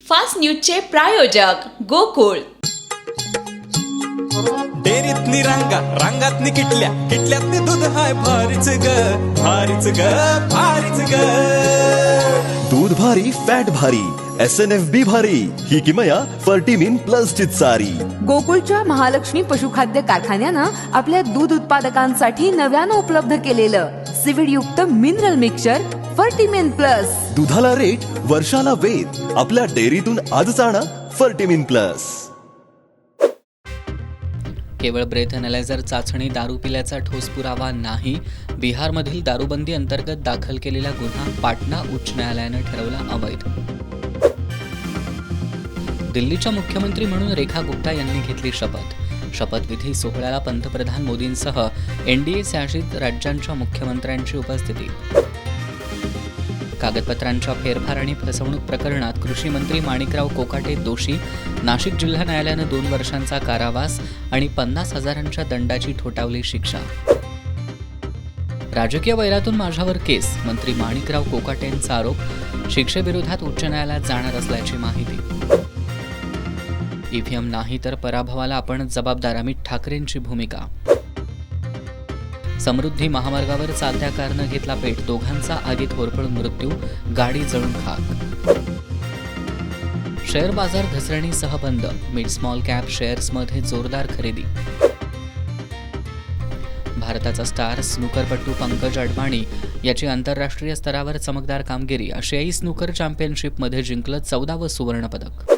Fast न्यूजचे प्रायोजक गोकुळ. डेअरीतनी रांगा रांगातनी किटल्या किटल्यातनी दूध हाय भारीच ग भारीच ग भारीच ग. दूध भारी फॅट भारी SNFB भारी ही किमया फर्टिमिन प्लस ची चारी. गोकुळच्या महालक्ष्मी पशुखाद्य कारखान्यानं आपल्या दूध उत्पादकांसाठी नव्यानं उपलब्ध केलेलं सिविड युक्त मिनरल मिक्सचर फर्टिमिन प्लस. दुधाला रेट वर्षाला वेद आपल्या डेअरीतून आजच आणा फर्टिमिन प्लस. केवळ ब्रेथ अॅनालायझर चाचणी दारू पिल्याचा ठोस पुरावा नाही. बिहारमधील दारूबंदी अंतर्गत दाखल केलेला गुन्हा पाटणा उच्च न्यायालयानं ठरवला अवैध. दिल्लीच्या मुख्यमंत्री म्हणून रेखा गुप्ता यांनी घेतली शपथ. शपथविधी सोहळ्याला पंतप्रधान मोदींसह NDA शासित राज्यांच्या मुख्यमंत्र्यांची उपस्थिती. कागदपत्रांच्या फेरफार आणि फसवणूक प्रकरणात कृषी मंत्री माणिकराव कोकाटे दोषी. नाशिक जिल्हा न्यायालयानं 2 वर्षांचा कारावास आणि 50,000च्या दंडाची ठोठावली शिक्षा. राजकीय वैरातून माझ्यावर केस, मंत्री माणिकराव कोकाटेंचा आरोप. शिक्षेविरोधात उच्च न्यायालयात जाणार असल्याची माहिती. EVM नाही तर पराभवाला आपण जबाबदार, अमित ठाकरेंची भूमिका. समृद्धी महामार्गावर चालत्या कारनं घेतला पेट, दोघांचा आगीत होरपळून मृत्यू, गाडी जळून खाक. शेअर बाजार घसरणीसह बंद, मिड स्मॉल कॅप शेअर्समध्ये जोरदार खरेदी. भारताचा स्टार स्नूकरपटू पंकज अडवाणी याची आंतरराष्ट्रीय स्तरावर चमकदार कामगिरी. आशियाई स्नूकर चॅम्पियनशिपमध्ये जिंकलं 14वं सुवर्णपदक.